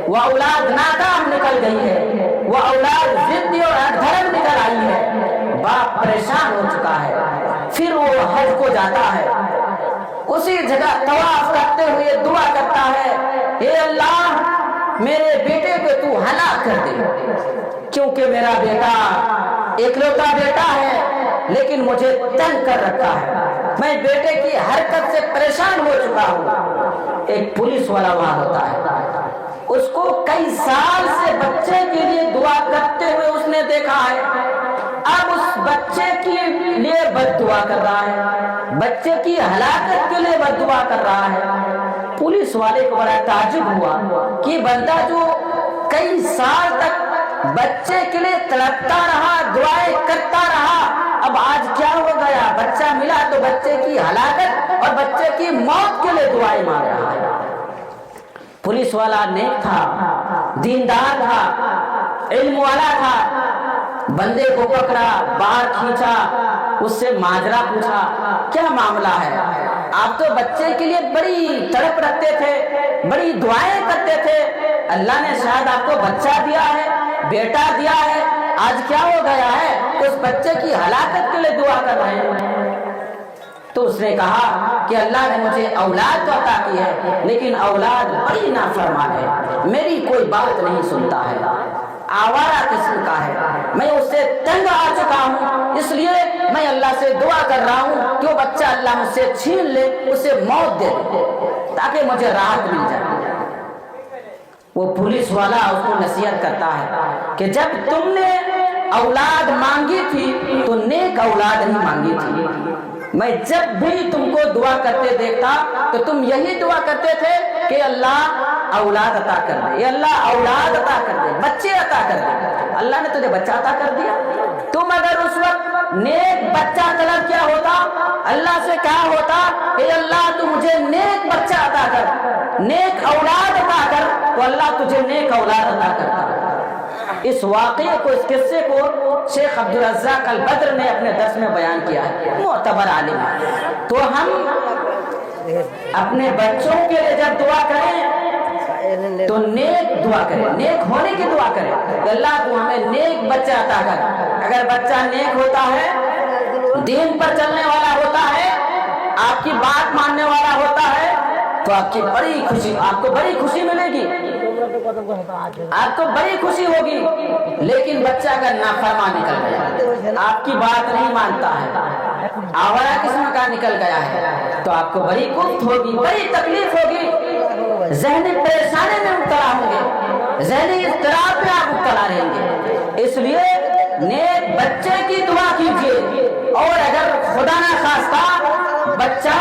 وہ اولاد ناکام نکل گئی ہے، وہ اولاد ضدی اور ادھرم نکل آئی ہے۔ باپ پریشان ہو چکا ہے، پھر وہ حج کو جاتا ہے، اسی جگہ طواف کرتے ہوئے دعا کرتا ہے، اے اللہ میرے بیٹے کو تو ہلاک کر دے، کیونکہ میرا بیٹا اکلوتا بیٹا ہے لیکن مجھے تنگ کر رکھا ہے، میں بیٹے کی حرکت سے پریشان ہو چکا ہوں۔ ایک پولیس والا وہاں ہوتا ہے، اس کو کئی سال سے بچے کے لیے دعا کرتے ہوئے اس نے دیکھا ہے، اب اس بچے کے لیے بد دعا کر رہا ہے، بچے کی ہلاکت کے لیے بد دعا کر رہا ہے۔ پولیس والے کو بڑا تعجب ہوا کہ بندہ جو کئی سال تک بچے کے لیے تڑپتا رہا، دعائیں کرتا رہا، اب آج کیا ہو گیا؟ بچہ ملا تو بچے کی ہلاکت اور بچے کی موت کے لیے دعائیں مانگ رہا ہے۔ پولیس والا نیک تھا، دیندار تھا، علم والا تھا، بندے کو پکڑا، باہر کھینچا، اس سے ماجرا پوچھا، کیا معاملہ ہے؟ آپ تو بچے کے لیے بڑی تڑپ رکھتے تھے، بڑی دعائیں کرتے تھے، اللہ نے شاید آپ کو بچہ دیا ہے، بیٹا دیا ہے، آج کیا ہو گیا ہے کہ اس بچے کی ہلاکت کے لیے دعا کر رہے ہیں؟ تو اس نے کہا کہ اللہ نے مجھے اولاد تو عطا کی ہے لیکن اولاد بڑی نافرمان ہے، میری کوئی بات نہیں سنتا ہے، آوارہ قسم کا ہے، میں اس سے تنگ آ چکا ہوں، اس لیے میں اللہ سے دعا کر رہا ہوں کہ وہ بچہ اللہ مجھ سے چھین لے، اسے موت دے تاکہ مجھے راحت مل جائے۔ وہ پولیس والا اس کو نصیحت کرتا ہے کہ جب تم نے اولاد مانگی تھی تو نیک اولاد نہیں مانگی تھی، میں جب بھی تم کو دعا کرتے دیکھتا تو تم یہی دعا کرتے تھے کہ اللہ اولاد عطا کر دے، یہ اللہ اولاد عطا کر دے، بچے عطا کر دے۔ اللہ نے تجھے بچہ عطا کر دیا، تم اگر اس وقت نیک بچہ طلب کیا ہوتا، اللہ سے کہا ہوتا کہ اللہ تو مجھے نیک بچہ عطا کر، نیک اولاد عطا کر، تو اللہ تجھے نیک اولاد عطا کرتا۔ اس واقعے کو، اس قصے کو شیخ عبدالرزاق البدر نے اپنے درس میں بیان کیا ہے، معتبر عالم ہے۔ تو ہم اپنے بچوں کے لیے جب دعا کریں تو نیک دعا کریں، نیک ہونے کی دعا کریں، اللہ تو ہمیں نیک بچہ عطا کر۔ اگر بچہ نیک ہوتا ہے، دین پر چلنے والا ہوتا ہے، آپ کی بات ماننے والا ہوتا ہے تو آپ کو بڑی خوشی ملے گی، آپ کو بڑی خوشی ہوگی۔ لیکن بچہ اگر نافرمان نکل گیا، آپ کی بات نہیں مانتا ہے، آوارہ قسم کا نکل گیا ہے، تو آپ کو بڑی کفت ہوگی، بڑی تکلیف ہوگی، ذہنی پریشانی میں مبتلا ہوں گے، ذہنی اضطراب میں آپ مبتلا رہیں گے۔ اس لیے نیک بچے کی دعا کیجیے، اور اگر خدا نہ خواستہ بچہ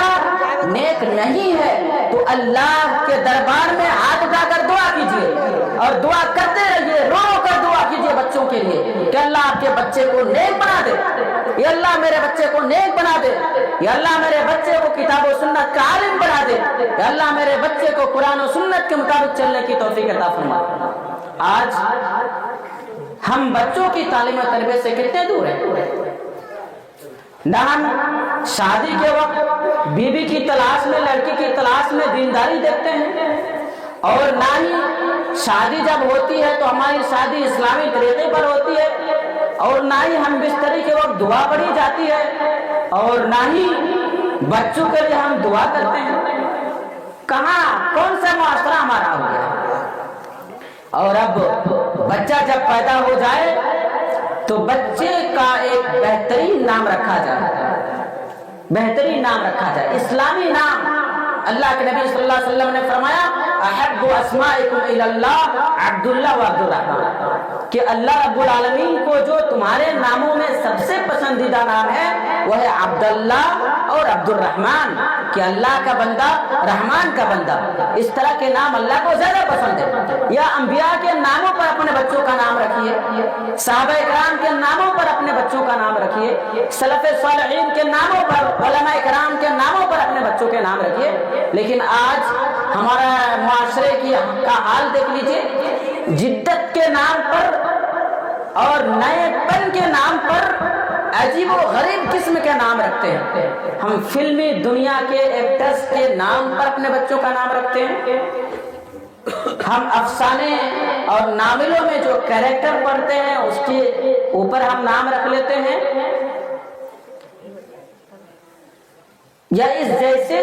نیک نہیں ہے تو اللہ کے دربار میں ہاتھ اٹھا کر دعا کیجیے اور دعا کرتے رہیے، رو کر دعا کیجیے، کے بچوں کے لیے کہ اللہ آپ کے بچے کو نیک بنا دے، یا اللہ میرے بچے کو نیک بنا دے، یا اللہ میرے بچے کو کتاب و سنت کا عالم بنا دے، یا اللہ میرے بچے کو قرآن و سنت کے مطابق چلنے کی توفیق عطا فرما۔ آج ہم بچوں کی تعلیم و تربیت سے کتنے دور ہیں؟ نہ ہم شادی کے وقت بیوی کی تلاش میں، لڑکی کی تلاش میں دینداری دیکھتے ہیں، اور نہ ہی شادی جب ہوتی ہے تو ہماری شادی اسلامی طریقے پر ہوتی ہے، اور نہ ہی ہم بستری کے وقت دعا پڑھی جاتی ہے، اور نہ ہی بچوں کے لیے ہم دعا کرتے ہیں۔ کہاں کون سا معاشرہ ہمارا ہو گیا؟ اور اب بچہ جب پیدا ہو جائے تو بچے کا ایک بہترین نام رکھا جائے، بہترین نام رکھا جائے، اسلامی نام۔ اللہ کے نبی صلی اللہ علیہ وسلم نے فرمایا احب اسمائکم الی اللہ عبداللہ و عبد الرحمن، کہ اللہ رب العالمین کو جو تمہارے ناموں میں سب سے پسندیدہ نام ہے وہ ہے عبداللہ اور عبد الرحمن، کہ اللہ کا بندہ، رحمان کا بندہ۔ اس طرح کے نام اللہ کو زیادہ پسند ہے۔ یا انبیاء کے ناموں پر اپنے بچوں کا نام رکھیے، صحابہ کرام کے ناموں پر اپنے بچوں کا نام رکھیے، سلف صالحین کے ناموں پر، علماء کرام کے ناموں پر اپنے بچوں کے نام رکھیے۔ لیکن آج ہمارا معاشرے کا حال دیکھ لیجئے، جدت کے نام پر اور نئے پن کے نام پر عجیب و غریب قسم کے نام رکھتے ہیں۔ ہم فلمی دنیا کے ایکٹرز کے نام پر اپنے بچوں کا نام رکھتے ہیں، ہم افسانے اور ناولوں میں جو کیریکٹر پڑھتے ہیں اس کے اوپر ہم نام رکھ لیتے ہیں، یا اس جیسے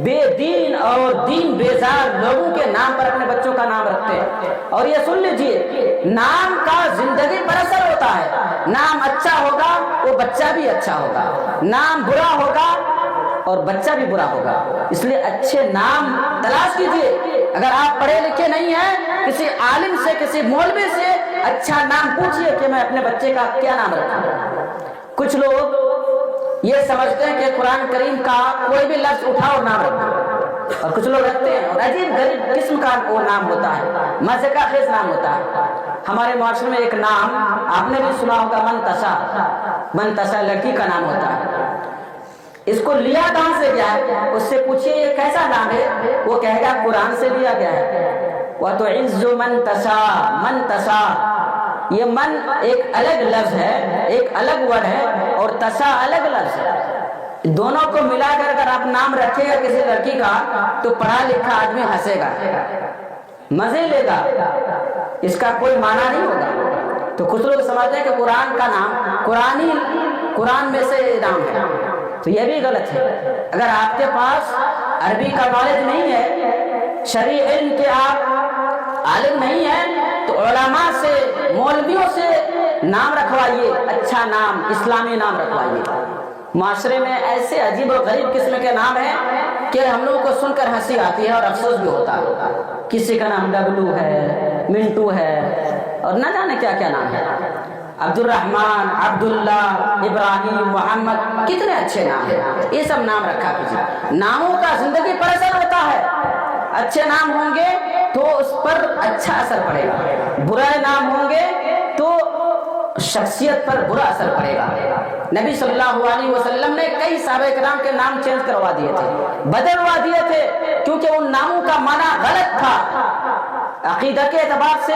بے دین اور دین بیزار لوگوں کے نام پر اپنے بچوں کا نام رکھتے ہیں۔ اور یہ سن لیجئے، نام کا زندگی پر اثر ہوتا ہے۔ نام اچھا ہوگا وہ بچہ بھی اچھا ہوگا، نام برا ہوگا اور بچہ بھی برا ہوگا۔ اس لیے اچھے نام تلاش کیجئے۔ اگر آپ پڑھے لکھے نہیں ہیں، کسی عالم سے، کسی مولوی سے اچھا نام پوچھئے کہ میں اپنے بچے کا کیا نام رکھوں۔ کچھ لوگ یہ سمجھتے ہیں کہ قرآن کریم کا کوئی بھی لفظ اٹھاؤ اور نام رکھو، اور کچھ لوگ رکھتے ہیں، اور عجیب غریب قسم کا وہ نام ہوتا ہے، مزے کا خیز نام ہوتا ہے۔ ہمارے معاشرے میں ایک نام آپ نے بھی سنا ہوگا، منتشا۔ منتشا لڑکی کا نام ہوتا ہے۔ اس کو لیا کہاں سے گیا ہے؟ اس سے پوچھئے یہ کیسا نام ہے، وہ کہے گا قرآن سے لیا گیا ہے۔ وَتُعِزُّ مَن تَشَاءُ، من تشاء، یہ من ایک الگ لفظ ہے، ایک الگ ورڈ ہے، اور تشا الگ لفظ ہے۔ دونوں کو ملا کر اگر آپ نام رکھے گا کسی لڑکی کا تو پڑھا لکھا آدمی ہنسے گا، مزے لے گا، اس کا کوئی معنی نہیں ہوگا۔ تو کچھ لوگ سمجھتے ہیں کہ قرآن کا نام قرآن میں سے نام ہے، تو یہ بھی غلط ہے۔ اگر آپ کے پاس عربی کا نالج نہیں ہے، شرعی علم کے آپ عالم نہیں ہیں، تو علماء سے، مولویوں سے نام رکھوائیے، اچھا نام، اسلامی نام رکھوائیے۔ معاشرے میں ایسے عجیب و غریب قسم کے نام ہیں کہ ہم لوگوں کو سن کر ہنسی آتی ہے اور افسوس بھی ہوتا ہے۔ کسی کا نام ڈبلو ہے، منٹو ہے، اور نہ جانے کیا کیا نام ہے، عبد الرحمن، عبداللہ، ابراہیم، محمد، کتنے اچھے نام ہیں۔ یہ سب نام رکھا کیجیے۔ ناموں کا زندگی پر اثر ہوتا ہے۔ اچھے نام ہوں گے تو اس پر اچھا اثر پڑے گا، برے نام ہوں گے تو شخصیت پر برا اثر پڑے گا۔ نبی صلی اللہ علیہ وسلم نے کئی صحابہ کرام کے نام چینج کروا دیے تھے، بدلوا دیے تھے، کیونکہ ان ناموں کا معنی غلط تھا۔ عقیدہ کے اعتبار سے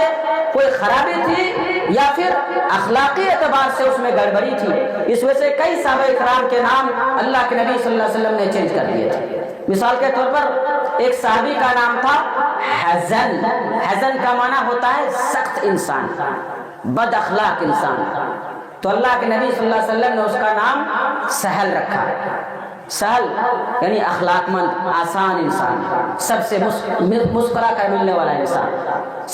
کوئی خرابی تھی یا پھر اخلاقی اعتبار سے اس میں گڑبڑی تھی، اس وجہ سے کئی صحابہ کرام کے نام اللہ کے نبی صلی اللہ علیہ وسلم نے چینج کر دیے تھے۔ مثال کے طور پر ایک صحابی کا نام تھا حزن۔ حزن کا معنی ہوتا ہے سخت انسان، بد اخلاق انسان، تو اللہ کے نبی صلی اللہ علیہ وسلم نے اس کا نام سہل رکھا۔ سہل یعنی اخلاق مند، آسان انسان، سب سے مسکرا کر ملنے والا انسان،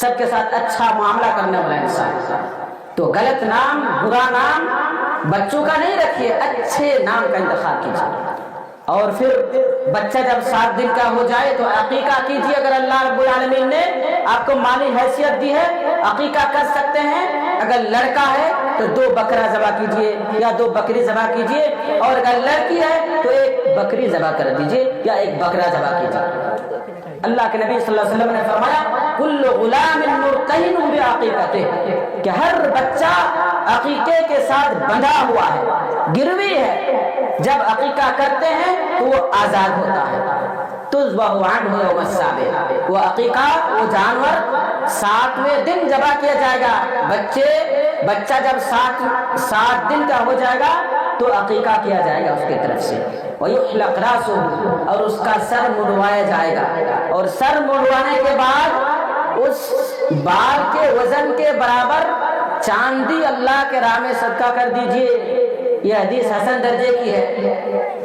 سب کے ساتھ اچھا معاملہ کرنے والا انسان۔ تو غلط نام، برا نام بچوں کا نہیں رکھیے، اچھے نام کا انتخاب کیجیے۔ اور پھر بچہ جب 7 دن کا ہو جائے تو عقیقہ کیجیے۔ اگر اللہ رب العالمین نے آپ کو مالی حیثیت دی ہے، عقیقہ کر سکتے ہیں۔ اگر لڑکا ہے تو 2 بکرا ذبح کیجیے یا 2 بکری ذبح کیجیے، اور اگر لڑکی ہے تو 1 بکری ذبح کر دیجیے یا 1 بکرا ذبح کیجیے۔ اللہ کے نبی صلی اللہ علیہ وسلم نے فرمایا کل غلام مرتہن بعقیقتہ، کہ ہر بچہ عقیقے کے ساتھ بندھا ہوا ہے، گروی ہے، جب عقیقہ کرتے ہیں تو وہ آزاد ہوتا ہے۔ تذبح عنہ یوم السابع، وہ عقیقہ، وہ جانور 7ویں دن ذبح کیا جائے گا۔ بچہ جب 7 دن کا ہو جائے گا تو عقیقہ کیا جائے گا اس کی طرف سے۔ وَيُحْلَقْ رَأْسُهُ، اور اس کا سر منڈوایا جائے گا، اور سر منڈوانے کے بعد اس بال کے وزن کے برابر چاندی اللہ کے راہ میں صدقہ کر دیجئے۔ یہ حدیث حسن درجے کی ہے۔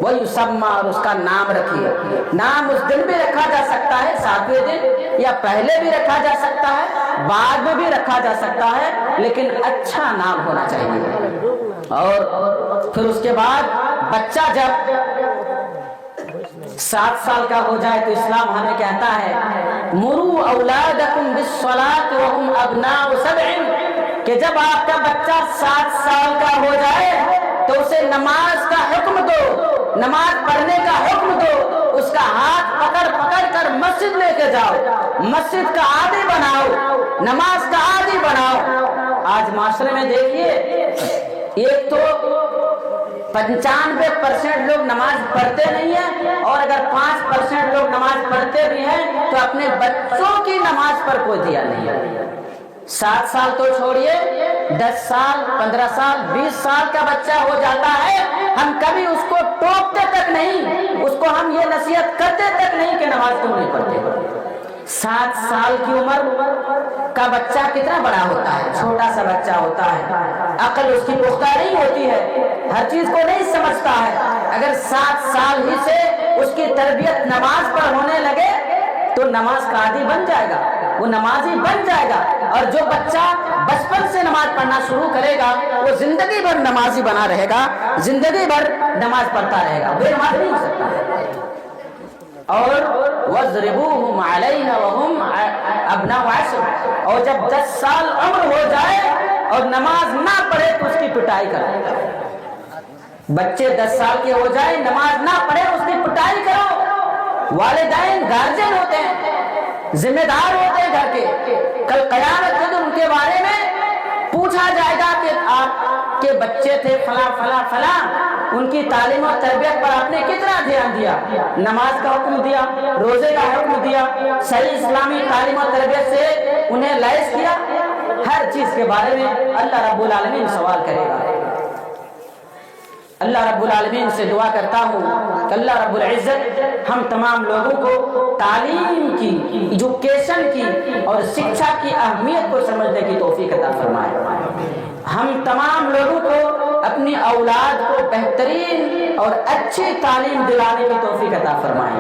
وَيُسَمَّى، اور اس کا نام رکھیے۔ نام اس دن بھی رکھا جا سکتا ہے 7ویں دن، یا پہلے بھی رکھا جا سکتا ہے، بعد میں بھی رکھا جا سکتا ہے، لیکن اچھا نام ہونا چاہیے۔ اور پھر اس کے بعد بچہ جب 7 سال کا ہو جائے تو اسلام ہمیں کہتا ہے مروا اولادکم بالصلاۃ وهم ابناء 7، کہ جب آپ کا بچہ 7 سال کا ہو جائے تو اسے نماز کا حکم دو، نماز پڑھنے کا حکم دو، اس کا ہاتھ پکڑ پکڑ کر مسجد لے کے جاؤ، مسجد کا عادی بناؤ، نماز کا عادی بناؤ۔ آج معاشرے میں دیکھیے، ایک تو 95% لوگ نماز پڑھتے نہیں ہیں، اور اگر 5% لوگ نماز پڑھتے بھی ہیں تو اپنے بچوں کی نماز پر کوئی دیا نہیں ہے۔ 7 سال تو چھوڑیے، 10 سال، 15 سال، 20 سال کا بچہ ہو جاتا ہے، ہم کبھی اس کو ٹوکتے تک نہیں، اس کو ہم یہ نصیحت کرتے تک نہیں کہ نماز کیوں نہیں پڑھتے۔ 7 سال کی عمر کا بچہ کتنا بڑا ہوتا ہے، چھوٹا سا بچہ ہوتا ہے، عقل اس کی پختہ نہیں ہوتی ہے، ہر چیز کو نہیں سمجھتا ہے۔ اگر 7 سال ہی سے اس کی تربیت نماز پر ہونے لگے تو نماز کا عادی بن جائے گا، وہ نمازی بن جائے گا۔ اور جو بچہ بچپن سے نماز پڑھنا شروع کرے گا وہ زندگی بھر نمازی بنا رہے گا، زندگی بھر نماز پڑھتا رہے گا، بے نماز نہیں ہو سکتا۔ اور وَاضْرِبُوهُمْ عَلَيْهَا وَهُمْ أَبْنَاءُ 10، اور جب 10 سال عمر ہو جائے اور نماز نہ پڑھے تو اس کی پٹائی کرو۔ بچے 10 سال کے ہو جائے، نماز نہ پڑھے، اس کی پٹائی کرو۔ والدین گارجن ہوتے ہیں، ذمہ دار ہوتے ہیں گھر کے۔ کل قیامت کے دن ان کے بارے میں پوچھا جائے گا کہ آپ کے بچے تھے فلاں فلاں فلاں، ان کی تعلیم اور تربیت پر آپ نے کتنا دھیان دیا، نماز کا حکم دیا، روزے کا حکم دیا، صحیح اسلامی تعلیم اور تربیت سے انہیں لیس کیا۔ ہر چیز کے بارے میں اللہ رب العالمین سوال کرے گا۔ اللہ رب العالمین سے دعا کرتا ہوں کہ اللہ رب العزت ہم تمام لوگوں کو تعلیم کی، ایجوکیشن کی اور شکشا کی اہمیت کو سمجھنے کی توفیق عطا فرمائے۔ ہم تمام لوگوں کو اپنی اولاد کو بہترین اور اچھی تعلیم دلانے کی توفیق عطا فرمائے۔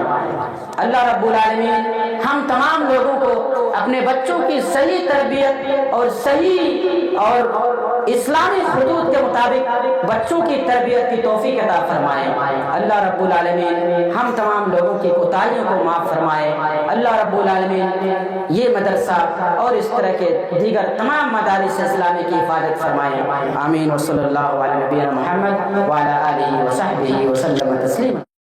اللہ رب العالمین ہم تمام لوگوں کو اپنے بچوں کی صحیح تربیت اور صحیح اور اسلامی حدود کے مطابق بچوں کی تربیت کی توفیق عطا فرمائے۔ اللہ رب العالمین ہم تمام لوگوں کی کوتاہیوں کو معاف فرمائے۔ اللہ رب العالمین یہ مدرسہ اور اس طرح کے دیگر تمام مدارس اسلامی کی حفاظت فرمائے۔ آمین۔ وصلی اللہ علی نبینا محمد وعلی آلہ وصحبہ